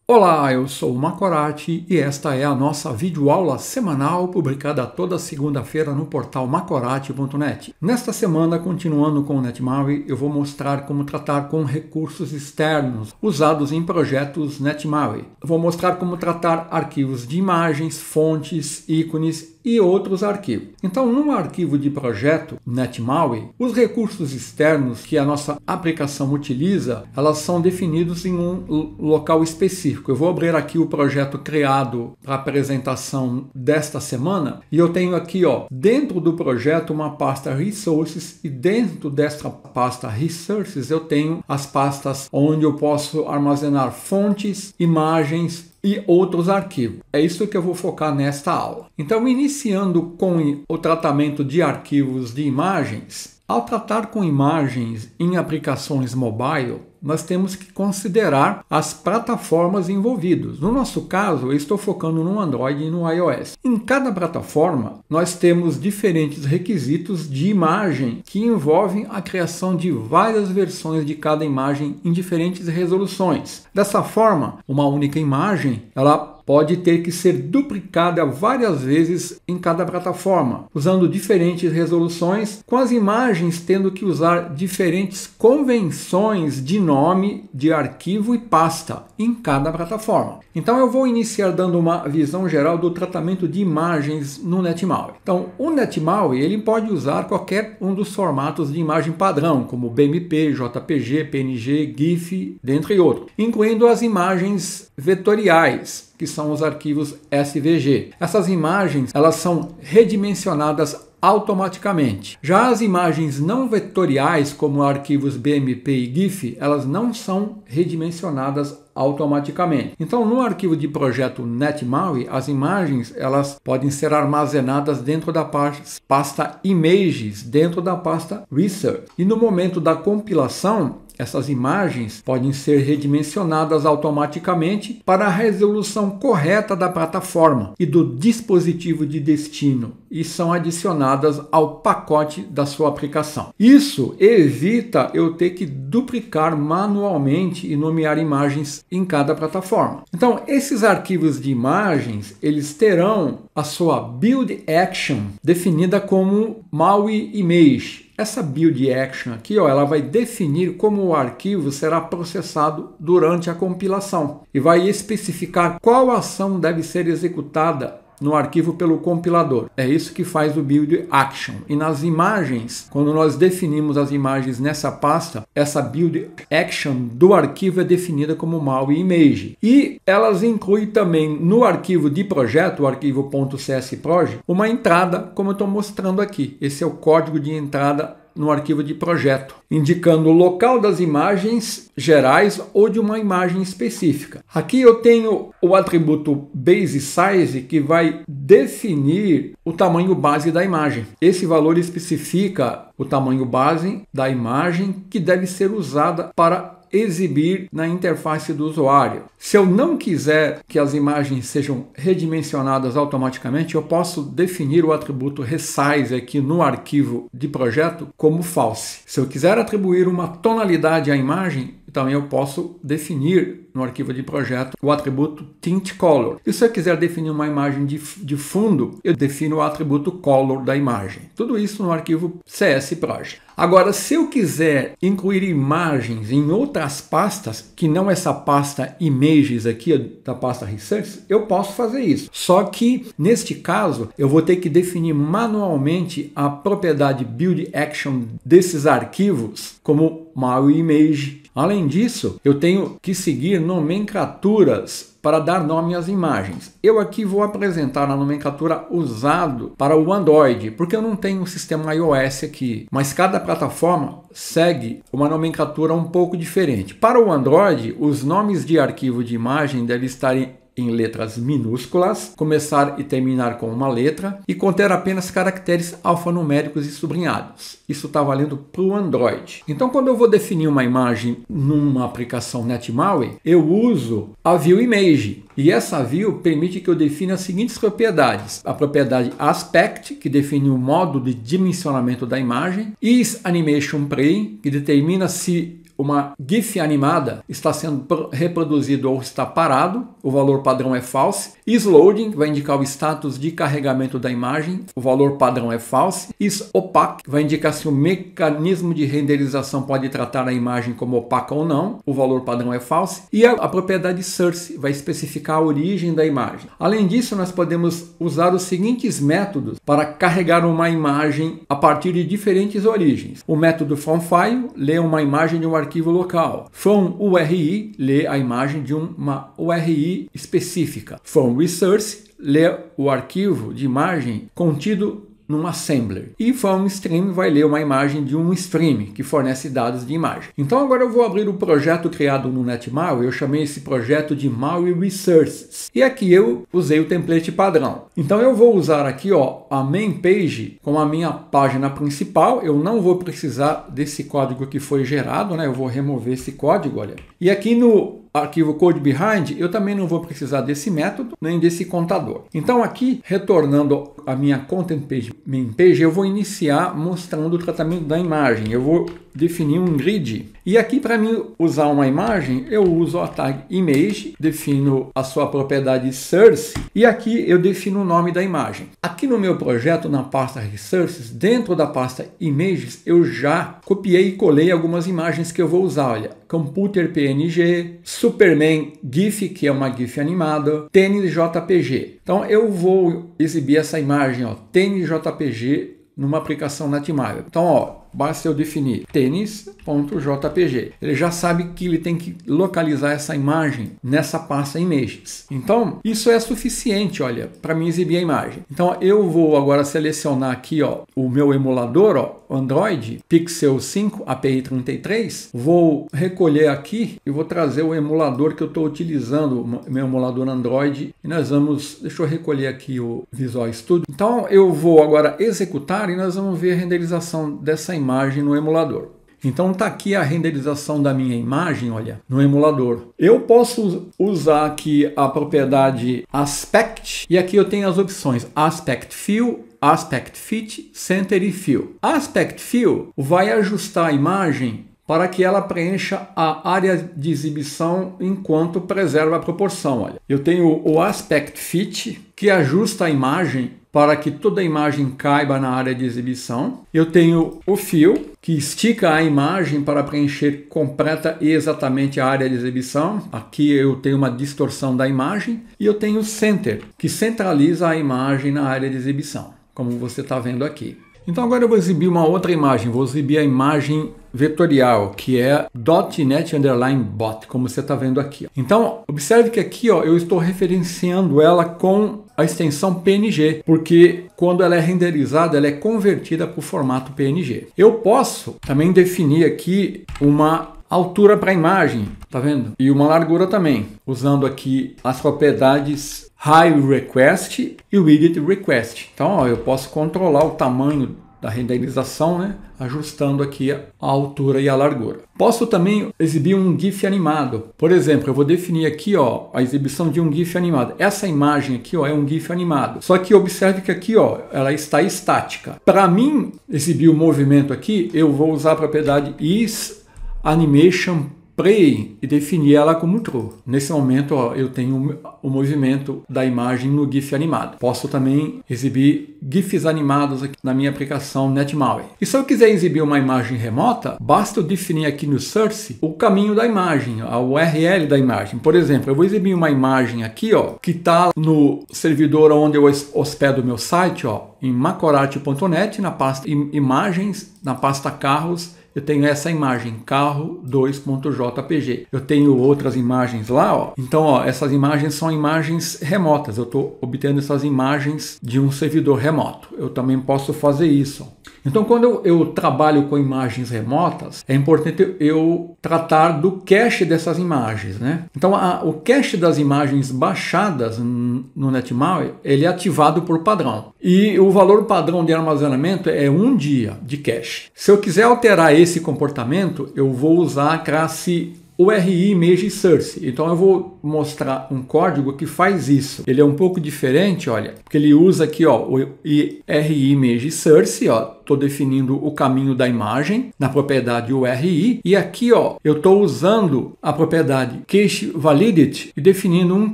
Olá, eu sou o Macorati e esta é a nossa videoaula semanal publicada toda segunda-feira no portal macorati.net. Nesta semana, continuando com o NetMaui, eu vou mostrar como tratar com recursos externos usados em projetos NetMaui. Eu vou mostrar como tratar arquivos de imagens, fontes, ícones e outros arquivos. Então, num arquivo de projeto NetMaui, os recursos externos que a nossa aplicação utiliza, elas são definidos em um local específico. Eu vou abrir aqui o projeto criado para a apresentação desta semana e eu tenho aqui, dentro do projeto uma pasta Resources e dentro desta pasta Resources eu tenho as pastas onde eu posso armazenar fontes, imagens e outros arquivos. É isso que eu vou focar nesta aula. Então, iniciando com o tratamento de arquivos de imagens, ao tratar com imagens em aplicações mobile, nós temos que considerar as plataformas envolvidas. No nosso caso, eu estou focando no Android e no iOS. Em cada plataforma, nós temos diferentes requisitos de imagem que envolvem a criação de várias versões de cada imagem em diferentes resoluções. Dessa forma, uma única imagem, ela pode ter que ser duplicada várias vezes em cada plataforma, usando diferentes resoluções, com as imagens tendo que usar diferentes convenções de nome de arquivo e pasta em cada plataforma. Então eu vou iniciar dando uma visão geral do tratamento de imagens no NetMaui. Então o NetMaui ele pode usar qualquer um dos formatos de imagem padrão, como BMP, JPG, PNG, GIF, dentre outros, incluindo as imagens vetoriais, que são os arquivos SVG. Essas imagens elas são redimensionadas automaticamente. Já as imagens não vetoriais, como arquivos BMP e GIF, elas não são redimensionadas automaticamente. Então, no arquivo de projeto NetMaui, as imagens elas podem ser armazenadas dentro da pasta Images, dentro da pasta Research. E no momento da compilação, essas imagens podem ser redimensionadas automaticamente para a resolução correta da plataforma e do dispositivo de destino e são adicionadas ao pacote da sua aplicação. Isso evita eu ter que duplicar manualmente e nomear imagens em cada plataforma. Então, esses arquivos de imagens, eles terão a sua build action definida como Maui Image. Essa build action aqui, ela vai definir como o arquivo será processado durante a compilação e vai especificar qual ação deve ser executada no arquivo pelo compilador. É isso que faz o build action. E nas imagens, quando nós definimos as imagens nessa pasta, essa build action do arquivo é definida como Maui Image. E elas incluem também no arquivo de projeto, o arquivo .csproj, uma entrada, como eu estou mostrando aqui. Esse é o código de entrada no arquivo de projeto, indicando o local das imagens gerais ou de uma imagem específica. Aqui eu tenho o atributo Base Size que vai definir o tamanho base da imagem. Esse valor especifica o tamanho base da imagem que deve ser usada para exibir na interface do usuário. Se eu não quiser que as imagens sejam redimensionadas automaticamente, eu posso definir o atributo resize aqui no arquivo de projeto como false. Se eu quiser atribuir uma tonalidade à imagem, também eu posso definir no arquivo de projeto o atributo tint color. E se eu quiser definir uma imagem de fundo, eu defino o atributo color da imagem. Tudo isso no arquivo csproj. Agora, se eu quiser incluir imagens em outras pastas, que não essa pasta Images aqui, da pasta Research, eu posso fazer isso. Só que, neste caso, eu vou ter que definir manualmente a propriedade Build Action desses arquivos como Maui Image. Além disso, eu tenho que seguir nomenclaturas para dar nome às imagens. Eu aqui vou apresentar a nomenclatura usada para o Android, porque eu não tenho um sistema iOS aqui, mas cada plataforma segue uma nomenclatura um pouco diferente. Para o Android, os nomes de arquivo de imagem devem estar em letras minúsculas, começar e terminar com uma letra e conter apenas caracteres alfanuméricos e sublinhados. Isso está valendo para o Android. Então, quando eu vou definir uma imagem numa aplicação NetMaui, eu uso a View Image. E essa view permite que eu defina as seguintes propriedades. A propriedade Aspect, que define o modo de dimensionamento da imagem. Is Animation Play, que determina se uma GIF animada está sendo reproduzido ou está parado, o valor padrão é false. IsLoading vai indicar o status de carregamento da imagem, o valor padrão é false. IsOpaque vai indicar se o mecanismo de renderização pode tratar a imagem como opaca ou não, o valor padrão é false. E a propriedade source vai especificar a origem da imagem. Além disso, nós podemos usar os seguintes métodos para carregar uma imagem a partir de diferentes origens. O método FromFile lê uma imagem de um arquivo local. FromURI lê a imagem de uma URI específica. FromResource lê o arquivo de imagem contido num assembler. E FromStream vai ler uma imagem de um stream que fornece dados de imagem. Então agora eu vou abrir o projeto criado no NetMaui. Eu chamei esse projeto de Maui Resources. E aqui eu usei o template padrão. Então eu vou usar aqui a main page como a minha página principal. Eu não vou precisar desse código que foi gerado, né? Eu vou remover esse código, olha. E aqui no arquivo code behind, eu também não vou precisar desse método, nem desse contador. Então aqui, retornando a minha content page, main page, eu vou iniciar mostrando o tratamento da imagem. Eu vou definir um grid. E aqui, para mim usar uma imagem, eu uso a tag image, defino a sua propriedade source e aqui eu defino o nome da imagem. Aqui no meu projeto, na pasta resources, dentro da pasta images, eu já copiei e colei algumas imagens que eu vou usar. Olha, computer PNG, Superman GIF, que é uma GIF animada, tênis JPG. Então eu vou exibir essa imagem, tênis JPG, numa aplicação NetMaui. Então, basta eu definir tênis.jpg. Ele já sabe que ele tem que localizar essa imagem nessa pasta images. Então, isso é suficiente, olha, para mim exibir a imagem. Então, eu vou agora selecionar aqui, o meu emulador, Android, Pixel 5 API 33. Vou recolher aqui e vou trazer o emulador que eu estou utilizando, o meu emulador Android. E nós vamos, deixa eu recolher aqui o Visual Studio. Então, eu vou agora executar e nós vamos ver a renderização dessa imagem no emulador. Então está aqui a renderização da minha imagem, olha, no emulador. Eu posso usar aqui a propriedade Aspect e aqui eu tenho as opções Aspect Fill, Aspect Fit, Center e Fill. Aspect Fill vai ajustar a imagem para que ela preencha a área de exibição enquanto preserva a proporção. Olha, eu tenho o Aspect Fit, que ajusta a imagem para que toda a imagem caiba na área de exibição. Eu tenho o Fill, que estica a imagem para preencher completa e exatamente a área de exibição. Aqui eu tenho uma distorção da imagem. E eu tenho o Center, que centraliza a imagem na área de exibição, como você está vendo aqui. Então agora eu vou exibir uma outra imagem, vou exibir a imagem vetorial, que é .NET_bot, como você está vendo aqui. Então, observe que aqui eu estou referenciando ela com a extensão PNG, porque quando ela é renderizada, ela é convertida para o formato PNG. Eu posso também definir aqui uma altura para a imagem, tá vendo? E uma largura também, usando aqui as propriedades High Request e Width Request. Então, eu posso controlar o tamanho da renderização, né? Ajustando aqui a altura e a largura. Posso também exibir um GIF animado. Por exemplo, eu vou definir aqui a exibição de um GIF animado. Essa imagem aqui é um GIF animado. Só que observe que aqui ela está estática. Para mim exibir o movimento aqui, eu vou usar a propriedade isAnimation Play e definir ela como true. Nesse momento eu tenho o movimento da imagem no GIF animado. Posso também exibir GIFs animados aqui na minha aplicação NetMaui. E se eu quiser exibir uma imagem remota, basta eu definir aqui no Source o caminho da imagem, a URL da imagem. Por exemplo, eu vou exibir uma imagem aqui que está no servidor onde eu hospedo o meu site, em macorati.net, na pasta imagens, na pasta carros. Eu tenho essa imagem, carro2.jpg. Eu tenho outras imagens lá, Então, essas imagens são imagens remotas. Eu estou obtendo essas imagens de um servidor remoto. Eu também posso fazer isso. Então, quando eu trabalho com imagens remotas, é importante eu tratar do cache dessas imagens, né? Então, o cache das imagens baixadas no NetMaui, ele é ativado por padrão. E o valor padrão de armazenamento é 1 dia de cache. Se eu quiser alterar esse comportamento, eu vou usar a classe URI Image Source. Então eu vou mostrar um código que faz isso. Ele é um pouco diferente, olha, porque ele usa aqui o URI Image Source, estou definindo o caminho da imagem na propriedade URI. E aqui, ó, eu estou usando a propriedade Cache Validity e definindo um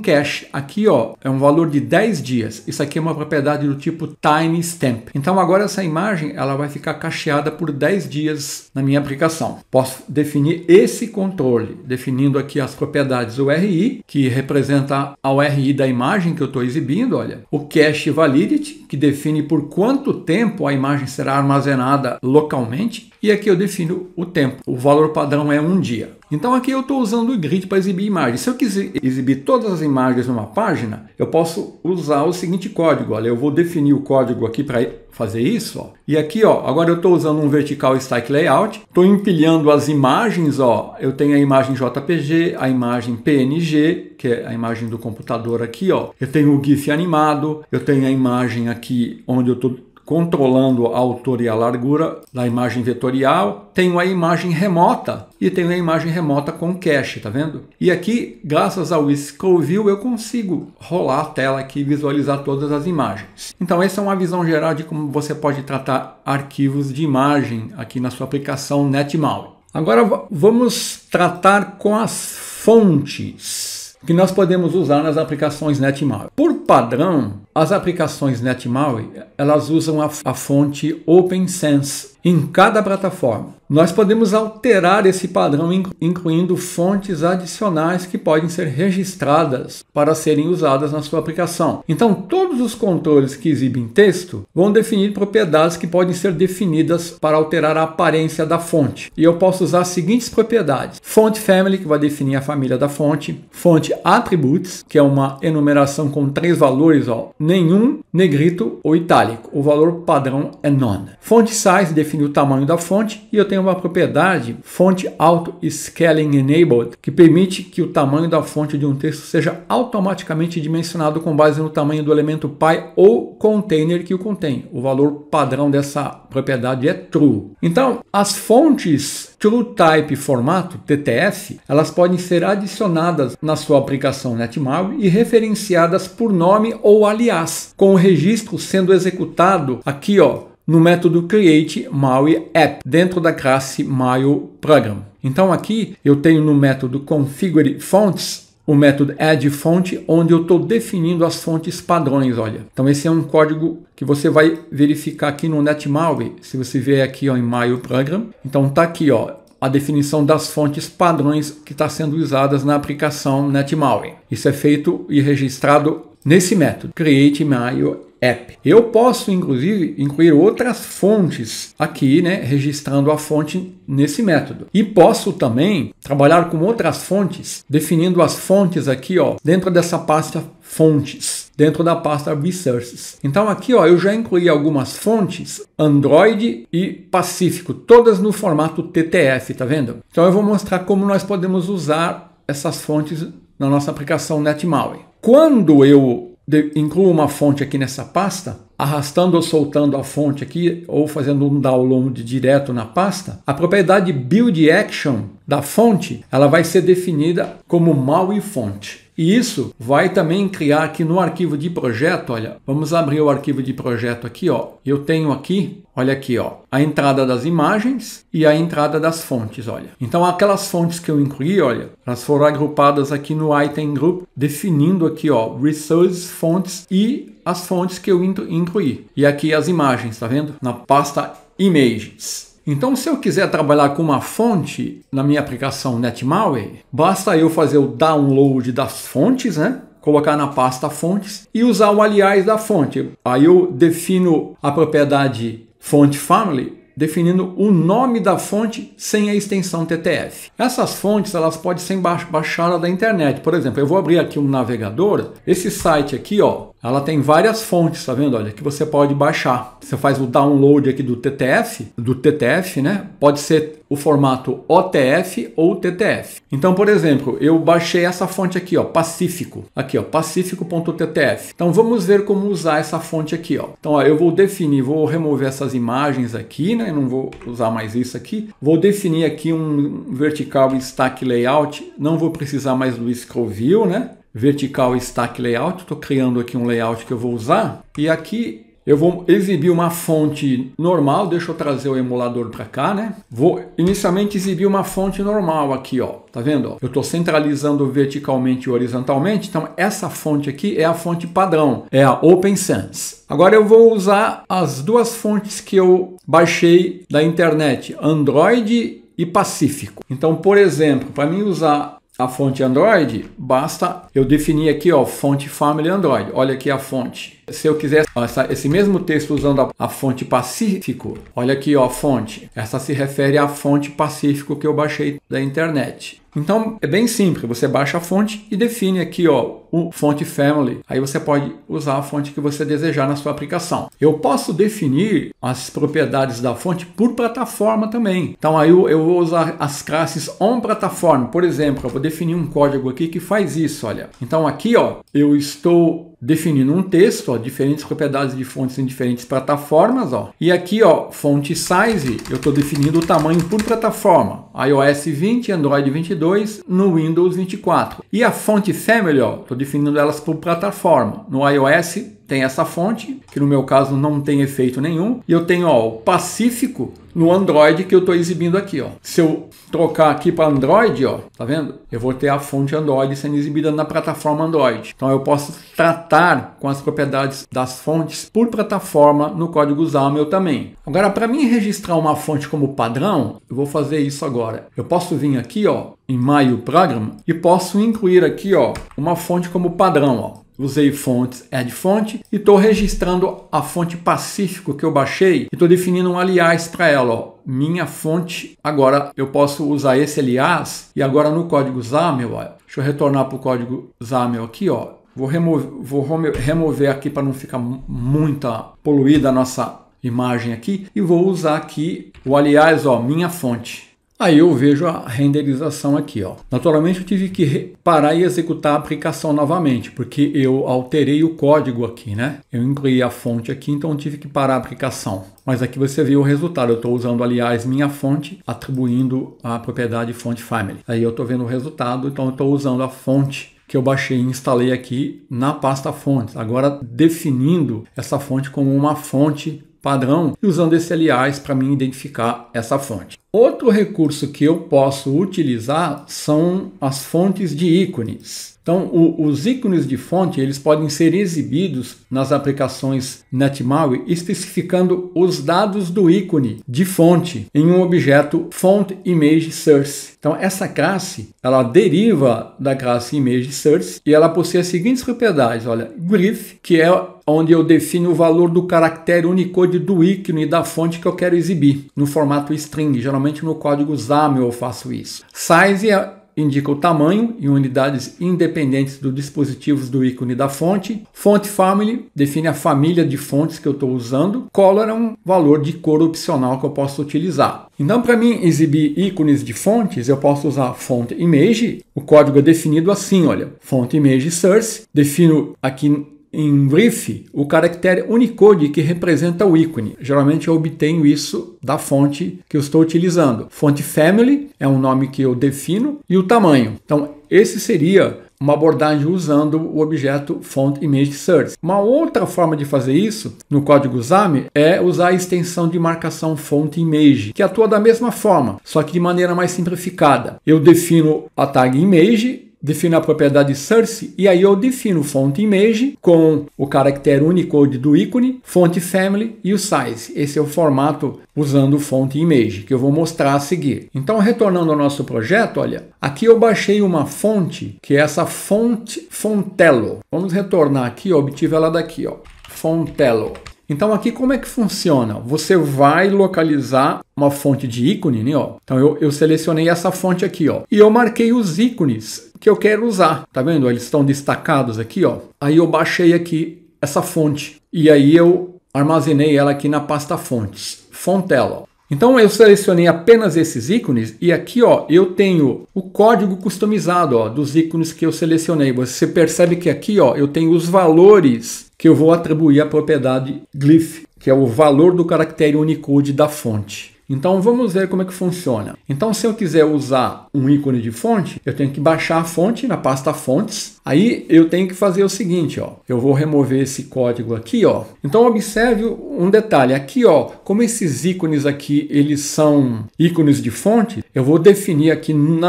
cache. Aqui, ó, é um valor de 10 dias. Isso aqui é uma propriedade do tipo timestamp. Então, agora essa imagem ela vai ficar cacheada por 10 dias na minha aplicação. Posso definir esse controle, definindo aqui as propriedades URI, que representa a URI da imagem que eu estou exibindo, olha. O Cache Validity, que define por quanto tempo a imagem será armazenada localmente. E aqui eu defino o tempo. O valor padrão é 1 dia. Então aqui eu estou usando o grid para exibir imagens. Se eu quiser exibir todas as imagens numa página, eu posso usar o seguinte código. Olha, eu vou definir o código aqui para fazer isso. Ó. E aqui, ó, agora eu estou usando um Vertical Stack Layout. Estou empilhando as imagens. Ó. Eu tenho a imagem JPG, a imagem PNG, que é a imagem do computador aqui. Ó. Eu tenho o GIF animado. Eu tenho a imagem aqui onde eu estou controlando a altura e a largura da imagem vetorial. Tenho a imagem remota e tenho a imagem remota com cache, tá vendo? E aqui, graças ao Scroll View, eu consigo rolar a tela aqui e visualizar todas as imagens. Então essa é uma visão geral de como você pode tratar arquivos de imagem aqui na sua aplicação NetMaui. Agora vamos tratar com as fontes que nós podemos usar nas aplicações NetMaui. Por padrão, as aplicações NetMaui, elas usam a fonte OpenSense em cada plataforma. Nós podemos alterar esse padrão incluindo fontes adicionais que podem ser registradas para serem usadas na sua aplicação. Então, todos os controles que exibem texto vão definir propriedades que podem ser definidas para alterar a aparência da fonte. E eu posso usar as seguintes propriedades. Font Family, que vai definir a família da fonte. Font Attributes, que é uma enumeração com 3 valores, ó, nenhum, negrito ou itálico. O valor padrão é none. Font Size define o tamanho da fonte e eu tenho uma propriedade Font Auto Scaling Enabled, que permite que o tamanho da fonte de um texto seja automaticamente dimensionado com base no tamanho do elemento Py ou container que o contém. O valor padrão dessa propriedade é true. Então, as fontes TrueType formato, TTF, elas podem ser adicionadas na sua aplicação NetMaui e referenciadas por nome ou alias, com o registro sendo executado aqui, ó, no método Create Maui App, dentro da classe Maui Program. Então aqui eu tenho no método Configure Fonts o método Add Font, onde eu estou definindo as fontes padrões, olha. Então esse é um código que você vai verificar aqui no NetMaui. Se você vier aqui, ó, em Maui Program, então está aqui, ó, a definição das fontes padrões que está sendo usadas na aplicação NetMaui. Isso é feito e registrado nesse método Create Maui App. Eu posso, inclusive, incluir outras fontes aqui, né, registrando a fonte nesse método. E posso também trabalhar com outras fontes, definindo as fontes aqui, ó, dentro dessa pasta fontes, dentro da pasta resources. Então aqui, ó, eu já incluí algumas fontes, Android e Pacífico, todas no formato TTF, tá vendo? Então eu vou mostrar como nós podemos usar essas fontes na nossa aplicação NetMaui. Quando eu incluo uma fonte aqui nessa pasta, arrastando ou soltando a fonte aqui, ou fazendo um download direto na pasta, a propriedade Build Action da fonte, ela vai ser definida como Maui Font. E isso vai também criar aqui no arquivo de projeto, olha, vamos abrir o arquivo de projeto aqui, ó. Eu tenho aqui, olha aqui, ó, a entrada das imagens e a entrada das fontes, olha. Então aquelas fontes que eu incluí, olha, elas foram agrupadas aqui no Item Group, definindo aqui, ó, Resources, fontes e as fontes que eu incluí. E aqui as imagens, tá vendo? Na pasta Images. Então, se eu quiser trabalhar com uma fonte na minha aplicação NetMaui, basta eu fazer o download das fontes, né? Colocar na pasta fontes e usar o alias da fonte. Aí eu defino a propriedade Font Family, definindo o nome da fonte sem a extensão TTF. Essas fontes, elas podem ser baixadas da internet. Por exemplo, eu vou abrir aqui um navegador. Esse site aqui, ó, ela tem várias fontes, tá vendo? Olha, que você pode baixar. Você faz o download aqui do TTF, né? Pode ser o formato OTF ou TTF. Então, por exemplo, eu baixei essa fonte aqui, ó, Pacífico. Aqui, ó, pacífico.ttf. Então, vamos ver como usar essa fonte aqui, ó. Então, ó, eu vou definir, vou remover essas imagens aqui, né? Eu não vou usar mais isso aqui. Vou definir aqui um Vertical Stack Layout. Não vou precisar mais do Scroll View, né? Vertical Stack Layout. Estou criando aqui um layout que eu vou usar. E aqui eu vou exibir uma fonte normal. Deixa eu trazer o emulador para cá, né? Vou inicialmente exibir uma fonte normal aqui, ó. Tá vendo? Ó? Eu estou centralizando verticalmente e horizontalmente. Então, essa fonte aqui é a fonte padrão, é a Open Sans. Agora eu vou usar as duas fontes que eu baixei da internet, Android e Pacífico. Então, por exemplo, para mim usar a fonte Android, basta eu definir aqui, ó, fonte Family Android. Olha aqui a fonte. Se eu quiser esse mesmo texto usando a fonte Pacífico, olha aqui, ó, a fonte. Essa se refere à fonte Pacífico que eu baixei da internet. Então, é bem simples. Você baixa a fonte e define aqui, ó, o fonte Family. Aí você pode usar a fonte que você desejar na sua aplicação. Eu posso definir as propriedades da fonte por plataforma também. Então, aí eu vou usar as classes on-plataforma. Por exemplo, eu vou definir um código aqui que faz isso, olha. Então, aqui, ó, eu estou definindo um texto, ó, diferentes propriedades de fontes em diferentes plataformas, ó. E aqui, ó, fonte size, eu estou definindo o tamanho por plataforma. iOS 20, Android 22, no Windows 24. E a fonte family, ó, estou definindo elas por plataforma. No iOS tem essa fonte, que no meu caso não tem efeito nenhum. E eu tenho, ó, o Pacífico no Android que eu estou exibindo aqui, ó. Se eu trocar aqui para Android, ó, tá vendo? Eu vou ter a fonte Android sendo exibida na plataforma Android. Então eu posso tratar com as propriedades das fontes por plataforma no código XAML também. Agora, para mim registrar uma fonte como padrão, eu vou fazer isso agora. Eu posso vir aqui, ó, em My Program e posso incluir aqui, ó, uma fonte como padrão, ó. Usei fontes, add fonte e estou registrando a fonte Pacífico que eu baixei e estou definindo um alias para ela, ó. Minha fonte. Agora eu posso usar esse alias e agora no código XAML, ó, deixa eu retornar para o código XAML aqui, ó. Vou remover aqui para não ficar muita poluída a nossa imagem aqui e vou usar aqui o alias, ó, minha fonte. Aí eu vejo a renderização aqui, ó. Naturalmente eu tive que parar e executar a aplicação novamente, porque eu alterei o código aqui, né? Eu incluí a fonte aqui, então eu tive que parar a aplicação. Mas aqui você vê o resultado. Eu estou usando, aliás, minha fonte, atribuindo a propriedade fonte family. Aí eu estou vendo o resultado, então eu estou usando a fonte que eu baixei e instalei aqui na pasta fontes. Agora definindo essa fonte como uma fonte padrão e usando esse alias para mim identificar essa fonte. Outro recurso que eu posso utilizar são as fontes de ícones. Então, os ícones de fonte eles podem ser exibidos nas aplicações NetMaui especificando os dados do ícone de fonte em um objeto Font Image Source. Então, essa classe ela deriva da classe Image Source e ela possui as seguintes propriedades. Olha, Glyph, que é onde eu defino o valor do caractere Unicode do ícone da fonte que eu quero exibir no formato string. Geralmente no código XAML eu faço isso. Size indica o tamanho em unidades independentes dos dispositivos do ícone da fonte. Font Family define a família de fontes que eu estou usando. Color é um valor de cor opcional que eu posso utilizar. Então, para mim exibir ícones de fontes, eu posso usar Font Image. O código é definido assim, olha. Font Image Source. Defino aqui em Glyph o caractere Unicode que representa o ícone. Geralmente eu obtenho isso da fonte que eu estou utilizando. Font Family é um nome que eu defino e o tamanho. Então, esse seria uma abordagem usando o objeto Font Image Source. Uma outra forma de fazer isso no código XAML é usar a extensão de marcação Font Image, que atua da mesma forma, só que de maneira mais simplificada. Eu defino a tag Image, defino a propriedade source e aí eu defino font image com o caractere Unicode do ícone, font family e o size. Esse é o formato usando o font image que eu vou mostrar a seguir. Então, retornando ao nosso projeto, olha, aqui eu baixei uma fonte que é essa fonte Fontello. Vamos retornar aqui, eu obtive ela daqui, ó, Fontello. Então aqui como é que funciona? Você vai localizar uma fonte de ícone, né? Ó. Então eu selecionei essa fonte aqui, ó, e eu marquei os ícones que eu quero usar. Tá vendo? Eles estão destacados aqui, ó. Aí eu baixei aqui essa fonte e aí eu armazenei ela aqui na pasta fontes, Fontello. Então eu selecionei apenas esses ícones e aqui, ó, eu tenho o código customizado, ó, dos ícones que eu selecionei. Você percebe que aqui, ó, eu tenho os valores que eu vou atribuir à propriedade Glyph, que é o valor do caractere Unicode da fonte. Então vamos ver como é que funciona. Então se eu quiser usar um ícone de fonte, eu tenho que baixar a fonte na pasta fontes. Aí eu tenho que fazer o seguinte, ó. Eu vou remover esse código aqui, ó. Então observe um detalhe aqui, ó. Como esses ícones aqui, eles são ícones de fonte, eu vou definir aqui no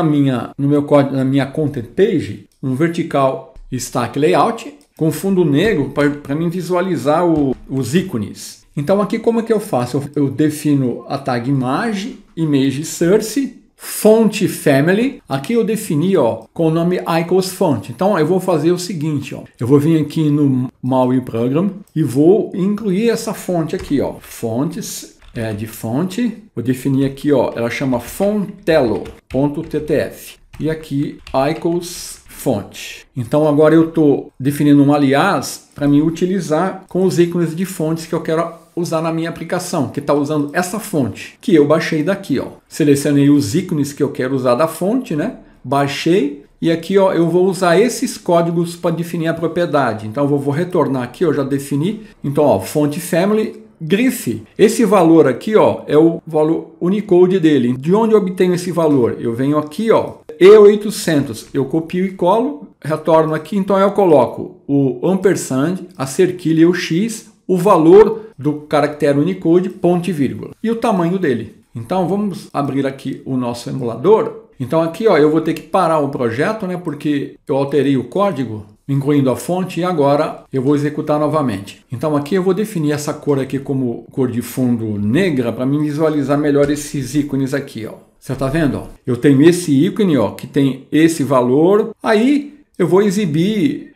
meu código, na minha content page, um vertical stack layout com fundo negro para mim visualizar os ícones. Então aqui como é que eu faço? Eu defino a tag image source, font family. Aqui eu defini, ó, com o nome icons font. Então eu vou fazer o seguinte, ó. Eu vou vir aqui no MAUI program e vou incluir essa fonte aqui, ó. Fontes, de fonte. Vou definir aqui, ó. Ela chama fontello.ttf. E aqui icons font. Então agora eu estou definindo um alias para mim utilizar com os ícones de fontes que eu quero usar na minha aplicação, que está usando essa fonte que eu baixei daqui, ó. Selecionei os ícones que eu quero usar da fonte, né? Baixei e aqui, ó, eu vou usar esses códigos para definir a propriedade. Então eu vou retornar aqui, eu já defini. Então, ó, font family grife. Esse valor aqui, ó, é o valor Unicode dele. De onde eu obtenho esse valor? Eu venho aqui, ó, E800, eu copio e colo, retorno aqui, então eu coloco o ampersand, a cerquilha e o X, o valor do caractere Unicode, ponto e vírgula, e o tamanho dele. Então vamos abrir aqui o nosso emulador. Então aqui, ó, eu vou ter que parar o projeto, né, porque eu alterei o código, incluindo a fonte, e agora eu vou executar novamente. Então aqui eu vou definir essa cor aqui como cor de fundo negra para mim visualizar melhor esses ícones aqui, ó. Você está vendo? Ó? Eu tenho esse ícone, ó, que tem esse valor. Aí eu vou exibir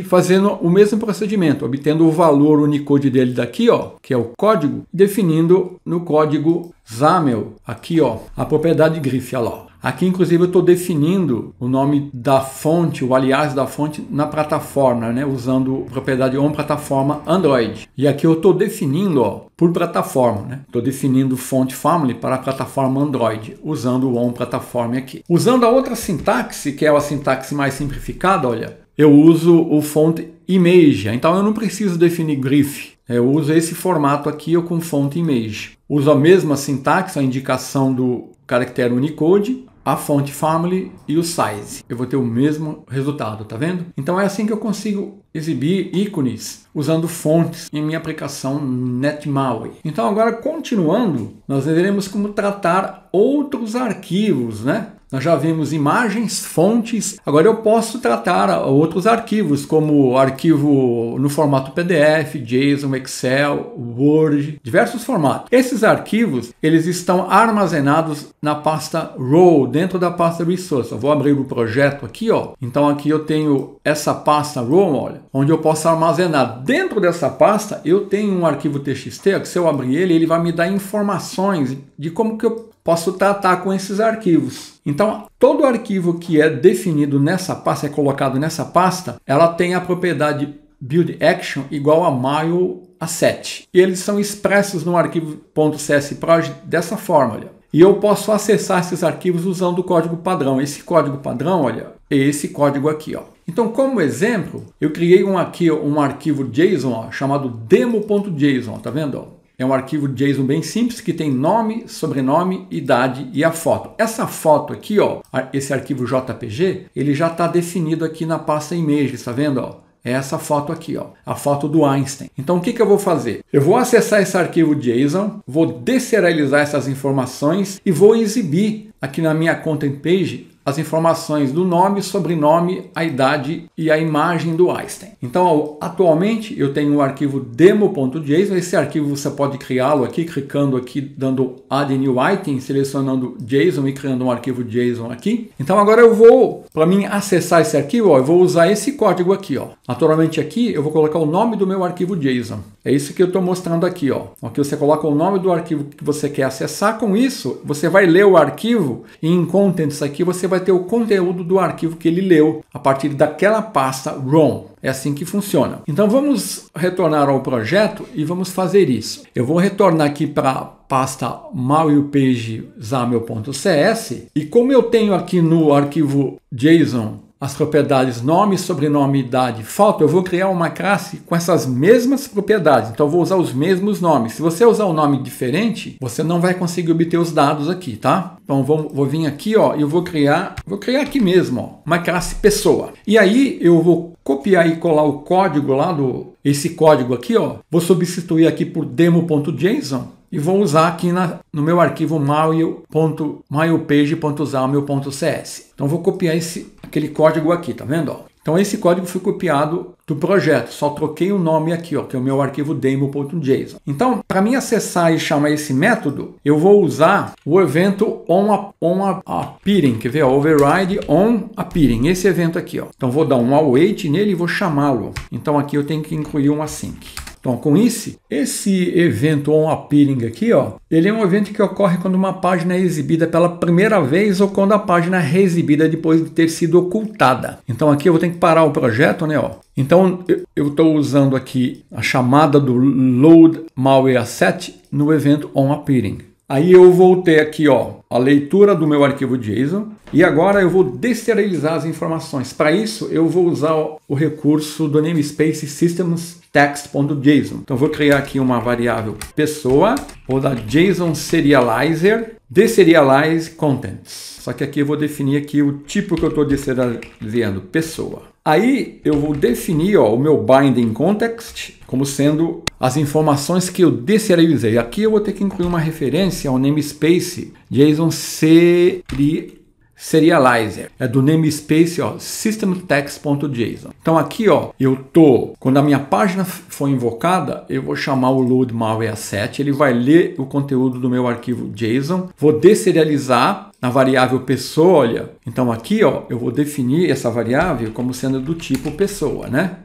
fazendo o mesmo procedimento, obtendo o valor Unicode dele daqui, ó, que é o código, definindo no código XAML, aqui, ó, a propriedade grife, olha lá. Aqui, inclusive, eu estou definindo o nome da fonte, o alias da fonte na plataforma, né? Usando a propriedade onPlataforma Android. E aqui eu estou definindo, ó, por plataforma, né? Estou definindo font family para a plataforma Android, usando o onPlataforma aqui. Usando a outra sintaxe, que é a sintaxe mais simplificada, olha, eu uso o font image. Então eu não preciso definir grife. Eu uso esse formato aqui, eu com font image. Uso a mesma sintaxe, a indicação do caractere Unicode, a font family e o size. Eu vou ter o mesmo resultado, tá vendo? Então é assim que eu consigo exibir ícones usando fontes em minha aplicação NetMaui. Então agora, continuando, nós veremos como tratar outros arquivos, né? Nós já vimos imagens, fontes. Agora eu posso tratar outros arquivos, como arquivo no formato PDF, JSON, Excel, Word, diversos formatos. Esses arquivos, eles estão armazenados na pasta RAW, dentro da pasta Resource. Eu vou abrir o projeto aqui, ó. Então aqui eu tenho essa pasta RAW, olha, onde eu posso armazenar. Dentro dessa pasta, eu tenho um arquivo TXT, que se eu abrir ele, ele vai me dar informações de como que eu posso tratar com esses arquivos. Então, todo arquivo que é definido nessa pasta, é colocado nessa pasta, ela tem a propriedade build action igual a mile asset. E eles são expressos no arquivo .csproj dessa forma, olha. E eu posso acessar esses arquivos usando o código padrão. Esse código padrão, olha, é esse código aqui, ó. Então, como exemplo, eu criei um arquivo JSON, ó, chamado demo.json, tá vendo, ó? É um arquivo JSON bem simples que tem nome, sobrenome, idade e a foto. Essa foto aqui, ó, esse arquivo JPG, ele já está definido aqui na pasta Images, está vendo? Ó? É essa foto aqui, ó, a foto do Einstein. Então o que eu vou fazer? Eu vou acessar esse arquivo JSON, vou deserializar essas informações e vou exibir aqui na minha content page as informações do nome, sobrenome, a idade e a imagem do Einstein. Então, atualmente eu tenho um arquivo demo.json. Esse arquivo você pode criá-lo aqui, clicando aqui, dando Add New Item, selecionando JSON e criando um arquivo JSON aqui. Então, agora eu vou, para mim acessar esse arquivo, ó, eu vou usar esse código aqui, ó. Naturalmente aqui eu vou colocar o nome do meu arquivo JSON. É isso que eu estou mostrando aqui, ó. Aqui você coloca o nome do arquivo que você quer acessar. Com isso, você vai ler o arquivo e em Contents aqui você vai ter o conteúdo do arquivo que ele leu a partir daquela pasta ROM. É assim que funciona. Então vamos retornar ao projeto e vamos fazer isso. Eu vou retornar aqui para a pasta mauipage.xaml.cs e como eu tenho aqui no arquivo JSON as propriedades nome, sobrenome, idade, foto, eu vou criar uma classe com essas mesmas propriedades. Então eu vou usar os mesmos nomes. Se você usar um nome diferente, você não vai conseguir obter os dados aqui, tá? Então vou vir aqui, ó, e eu vou criar aqui mesmo, ó, uma classe pessoa. E aí eu vou copiar e colar o código lá esse código aqui, ó. Vou substituir aqui por demo.json e vou usar aqui no meu arquivo mail.page.xaml.cs. Então vou copiar aquele código aqui, tá vendo, ó? Então esse código foi copiado do projeto, só troquei o nome aqui, ó, que é o meu arquivo demo.json. Então, para mim acessar e chamar esse método, eu vou usar o evento onAppearing, quer ver? Override onAppearing, esse evento aqui, ó. Então vou dar um await nele e vou chamá-lo. Então aqui eu tenho que incluir um async. Então, com esse evento onAppearing aqui, ó, ele é um evento que ocorre quando uma página é exibida pela primeira vez ou quando a página é reexibida depois de ter sido ocultada. Então, aqui eu vou ter que parar o projeto, né, ó. Então, eu estou usando aqui a chamada do load malware asset no evento onAppearing. Aí eu voltei aqui, ó, a leitura do meu arquivo JSON e agora eu vou deserializar as informações. Para isso, eu vou usar o recurso do namespace systemsText.json. Então, vou criar aqui uma variável pessoa, vou dar JSON serializer, deserialize contents. Só que aqui eu vou definir aqui o tipo que eu estou deserializando, pessoa. Aí eu vou definir, ó, o meu binding context como sendo as informações que eu deserializei. Aqui eu vou ter que incluir uma referência ao namespace JSON serializer. É do namespace, ó, systemtext.json. Então aqui, ó, quando a minha página for invocada, eu vou chamar o load malware asset, ele vai ler o conteúdo do meu arquivo JSON, vou deserializar na variável pessoa, olha. Então aqui, ó, eu vou definir essa variável como sendo do tipo pessoa, né?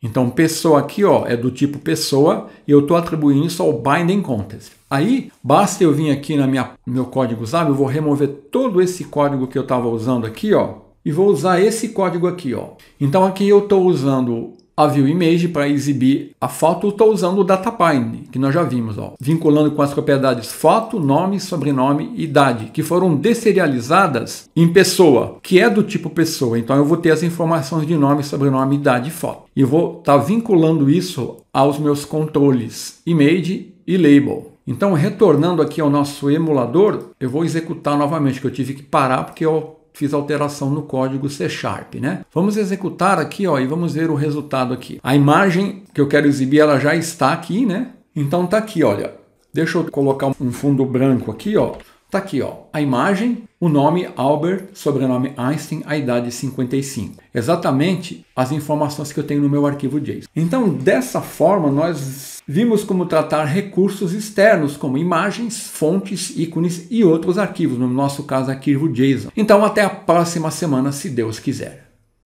Então pessoa aqui, ó, é do tipo pessoa e eu estou atribuindo isso ao binding context. Aí basta eu vir aqui no meu código usado, eu vou remover todo esse código que eu estava usando aqui, ó, e vou usar esse código aqui, ó. Então aqui eu estou usando a viewImage para exibir a foto, eu estou usando o databind, que nós já vimos, ó, vinculando com as propriedades foto, nome, sobrenome e idade, que foram deserializadas em pessoa, que é do tipo pessoa. Então eu vou ter as informações de nome, sobrenome, idade e foto. E vou estar vinculando isso aos meus controles image e label. Então, retornando aqui ao nosso emulador, eu vou executar novamente, que eu tive que parar porque eu fiz alteração no código C#, né? Vamos executar aqui, ó, e vamos ver o resultado aqui. A imagem que eu quero exibir, ela já está aqui, né? Então tá aqui, olha. Deixa eu colocar um fundo branco aqui, ó. Tá aqui, ó, a imagem, o nome Albert, sobrenome Einstein, a idade 55. Exatamente as informações que eu tenho no meu arquivo JSON. Então, dessa forma, nós vimos como tratar recursos externos, como imagens, fontes, ícones e outros arquivos, no nosso caso, arquivo JSON. Então, até a próxima semana, se Deus quiser.